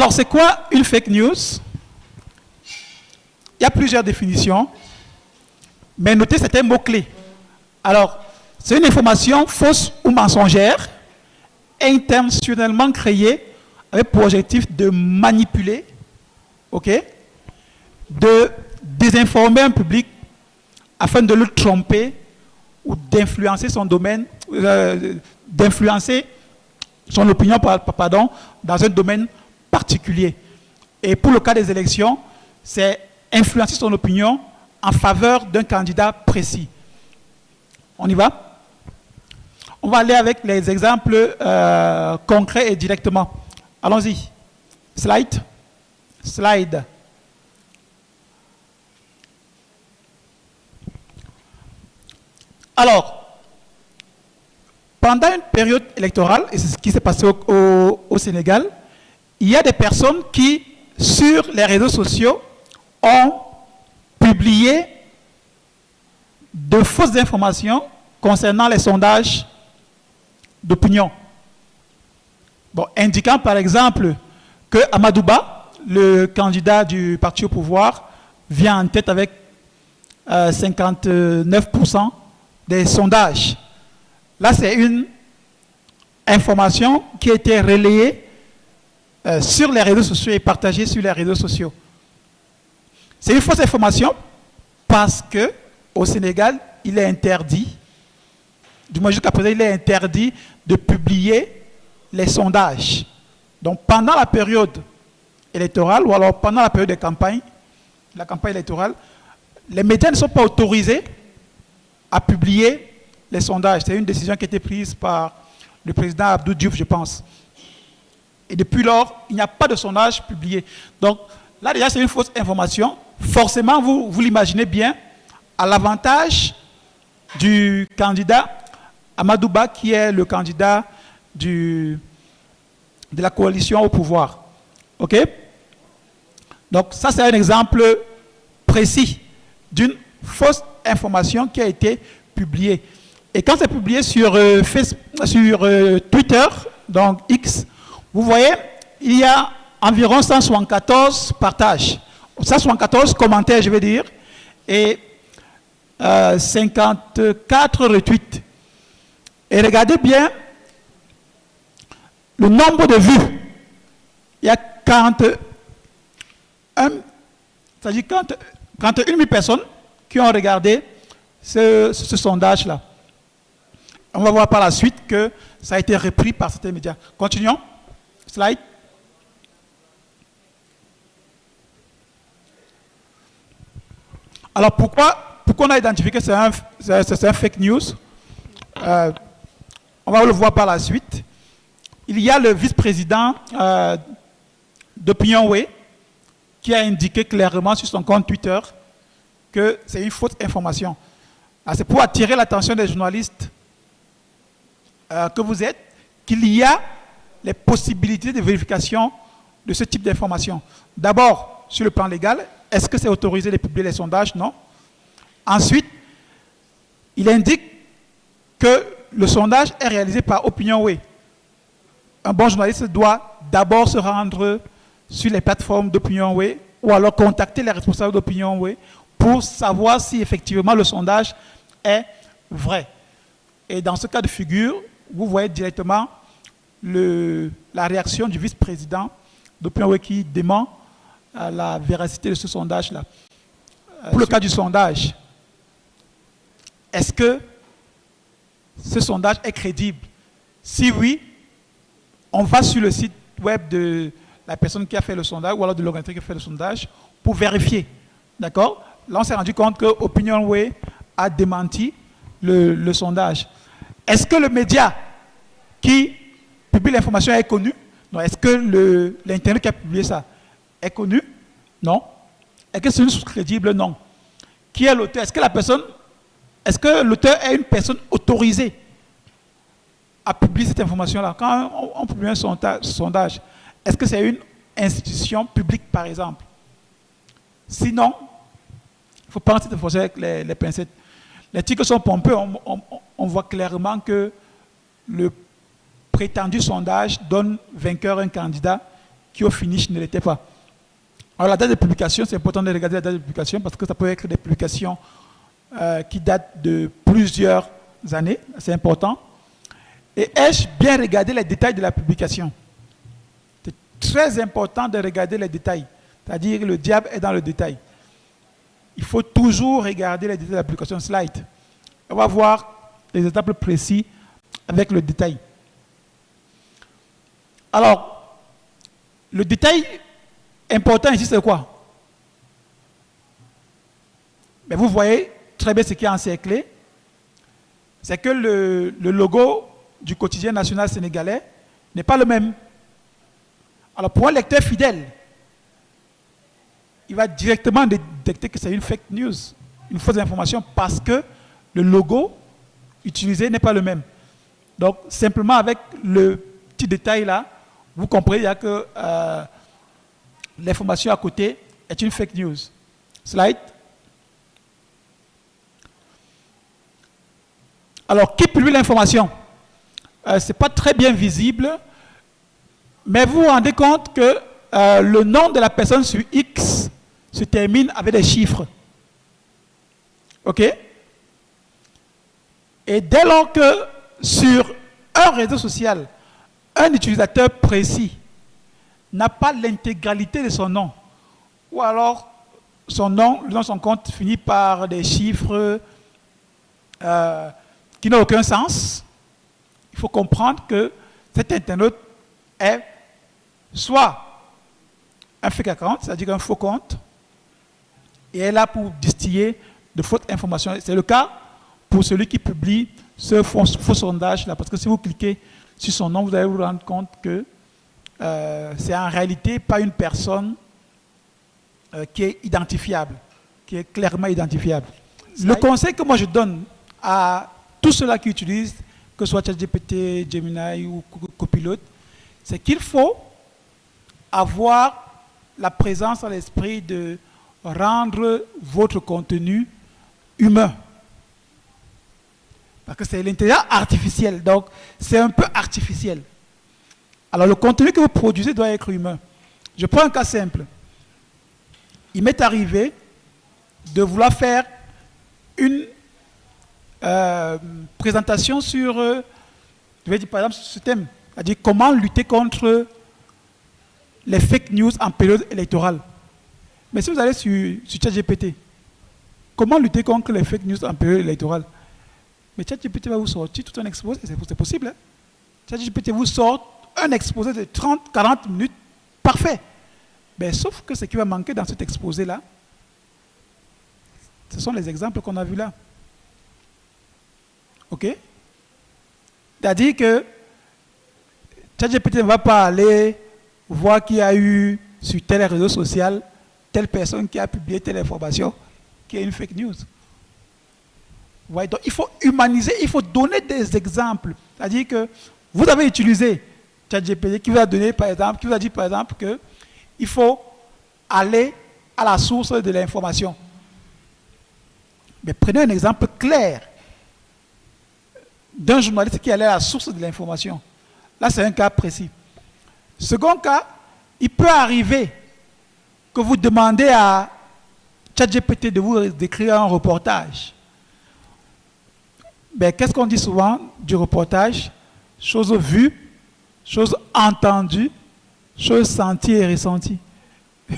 Alors, c'est quoi une fake news? Il y a plusieurs définitions, mais notez certains mots-clés. Alors, c'est une information fausse ou mensongère, intentionnellement créée avec pour objectif de manipuler, ok, de désinformer un public afin de le tromper ou d'influencer son domaine, d'influencer son opinion, pardon, dans un domaine particulier. Et pour le cas des élections, c'est influencer son opinion en faveur d'un candidat précis. On y va? On va aller avec les exemples concrets et directement. Allons-y. Slide. Slide. Alors, pendant une période électorale, et c'est ce qui s'est passé au Sénégal, il y a des personnes qui, sur les réseaux sociaux, ont publié de fausses informations concernant les sondages d'opinion. Bon, indiquant par exemple que Amadouba, le candidat du parti au pouvoir, vient en tête avec 59% des sondages. Là, c'est une information qui a été relayée sur les réseaux sociaux et partagée sur les réseaux sociaux. C'est une fausse information parce que au Sénégal, il est interdit, du moins jusqu'à présent, il est interdit de publier les sondages. Donc, pendant la période électorale ou alors pendant la période de campagne, la campagne électorale, les médias ne sont pas autorisés à publier les sondages. C'est une décision qui a été prise par le président Abdou Diouf, je pense. Et depuis lors, il n'y a pas de sondage publié. Donc, là déjà, c'est une fausse information. Forcément, vous l'imaginez bien, à l'avantage du candidat Amadouba, qui est le candidat de la coalition au pouvoir. OK? Donc, ça, c'est un exemple précis d'une fausse information qui a été publiée. Et quand c'est publié sur Twitter, donc X, vous voyez, il y a environ 174 partages, 174 commentaires, je veux dire, et 54 retweets. Et regardez bien le nombre de vues. Il y a 41 000 personnes qui ont regardé ce sondage-là. On va voir par la suite que ça a été repris par certains médias. Continuons. Slide. Alors pourquoi on a identifié que c'est un fake news? On va le voir par la suite. Il y a le vice-président d'Opinion Way qui a indiqué clairement sur son compte Twitter que c'est une fausse information. C'est pour attirer l'attention des journalistes que vous êtes, qu'il y a les possibilités de vérification de ce type d'information. D'abord, sur le plan légal, est-ce que c'est autorisé de publier les sondages? Non. Ensuite, il indique que le sondage est réalisé par OpinionWay. Un bon journaliste doit d'abord se rendre sur les plateformes d'OpinionWay ou alors contacter les responsables d'OpinionWay pour savoir si effectivement le sondage est vrai. Et dans ce cas de figure, vous voyez directement la réaction du vice-président d'OpinionWay qui dément la véracité de ce sondage-là. Pour le cas du sondage, est-ce que ce sondage est crédible? Si oui, on va sur le site web de la personne qui a fait le sondage ou alors de l'organisateur qui a fait le sondage pour vérifier. D'accord? Là, on s'est rendu compte que OpinionWay a démenti le sondage. Est-ce que le média qui publie l'information est connu? Non. Est-ce que l'Internet qui a publié ça est connu? Non. Est-ce que c'est une source crédible? Non. Qui est l'auteur? Est-ce que l'auteur est une personne autorisée à publier cette information-là? Quand on publie un sondage, est-ce que c'est une institution publique, par exemple? Sinon, il faut prendre cette information avec les pincettes. Les titres sont pompeux. On voit clairement que le prétendu sondage donne vainqueur un candidat qui au finish ne l'étaient pas. Alors la date de publication, c'est important de regarder la date de publication parce que ça peut être des publications qui datent de plusieurs années, c'est important. Et ai-je bien regardé les détails de la publication? C'est très important de regarder les détails, c'est-à-dire le diable est dans le détail. Il faut toujours regarder les détails de la publication slide. On va voir les exemples précis avec le détail. Alors, le détail important ici, c'est quoi? Mais vous voyez très bien ce qui est encerclé. C'est que le logo du quotidien national sénégalais n'est pas le même. Alors, pour un lecteur fidèle, il va directement détecter que c'est une fake news, une fausse information, parce que le logo utilisé n'est pas le même. Donc, simplement avec le petit détail là, vous comprenez que l'information à côté est une fake news. Slide. Alors, qui publie l'information? Ce n'est pas très bien visible, mais vous vous rendez compte que le nom de la personne sur X se termine avec des chiffres. OK? Et dès lors que sur un réseau social, un utilisateur précis n'a pas l'intégralité de son nom, ou alors son nom, le nom de son compte finit par des chiffres qui n'ont aucun sens, il faut comprendre que cet internaute est soit un fake account, c'est-à-dire un faux compte, et est là pour distiller de fausses informations. C'est le cas pour celui qui publie ce faux sondage-là, parce que si vous cliquez sur son nom, vous allez vous rendre compte que c'est en réalité pas une personne qui est identifiable, qui est clairement identifiable. Le conseil que moi je donne à tous ceux-là qui utilisent, que ce soit ChatGPT, Gemini ou Copilot, c'est qu'il faut avoir la présence à l'esprit de rendre votre contenu humain. Parce que c'est l'intelligence artificielle, donc c'est un peu artificiel. Alors le contenu que vous produisez doit être humain. Je prends un cas simple. Il m'est arrivé de vouloir faire une présentation sur, je vais dire par exemple sur ce thème, c'est-à-dire comment lutter contre les fake news en période électorale. Mais si vous allez sur ChatGPT, comment lutter contre les fake news en période électorale? Mais ChatGPT va vous sortir tout un exposé, c'est possible. Hein? ChatGPT vous sort un exposé de 30-40 minutes, parfait. Mais sauf que ce qui va manquer dans cet exposé-là, ce sont les exemples qu'on a vus là. OK? C'est-à-dire que ChatGPT ne va pas aller voir qu'il y a eu sur tel réseau social telle personne qui a publié telle information qui est une fake news. Ouais, donc il faut humaniser, il faut donner des exemples. C'est-à-dire que vous avez utilisé ChatGPT qui vous a donné par exemple, qui vous a dit par exemple que il faut aller à la source de l'information. Mais prenez un exemple clair d'un journaliste qui allait à la source de l'information. Là, c'est un cas précis. Second cas, il peut arriver que vous demandez à ChatGPT de vous décrire un reportage. Ben, qu'est-ce qu'on dit souvent du reportage? Chose vue, chose entendue, chose sentie et ressentie.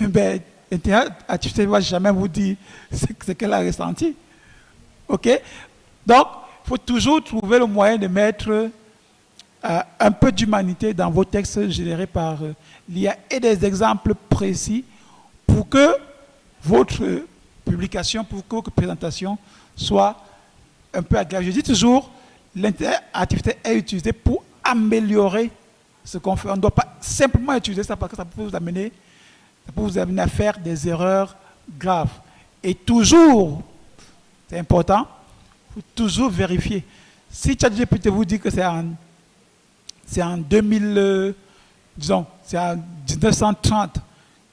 Ben, l'intelligence artificielle ne va jamais vous dire ce qu'elle a ressenti. OK? Donc, il faut toujours trouver le moyen de mettre un peu d'humanité dans vos textes générés par l'IA et des exemples précis pour que votre publication, pour que votre présentation soit un peu agréable. Je dis toujours, l'intelligence artificielle est utilisée pour améliorer ce qu'on fait. On ne doit pas simplement utiliser ça parce que ça peut vous amener à faire des erreurs graves. Et toujours, c'est important, il faut toujours vérifier. Si ChatGPT vous dit que c'est en 1930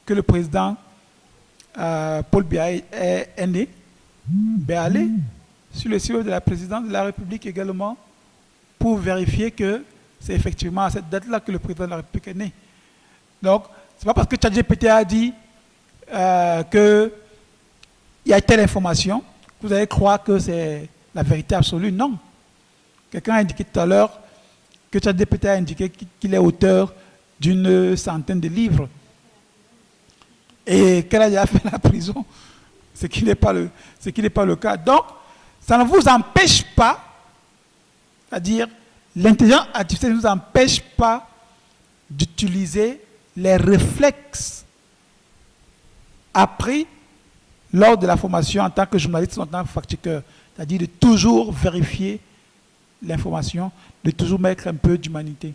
que le président Paul Biya est né, ben allez sur le site de la présidence de la République également pour vérifier que c'est effectivement à cette date-là que le président de la République est né. Donc, c'est pas parce que ChatGPT a dit qu'il y a telle information que vous allez croire que c'est la vérité absolue. Non. Quelqu'un a indiqué tout à l'heure que ChatGPT a indiqué qu'il est auteur d'une centaine de livres et qu'elle a déjà fait la prison, ce qui n'est pas le cas. Donc, ça ne vous empêche pas, c'est-à-dire l'intelligence artificielle ne vous empêche pas d'utiliser les réflexes appris lors de la formation en tant que journaliste ou en tant que fact-checker, c'est-à-dire de toujours vérifier l'information, de toujours mettre un peu d'humanité.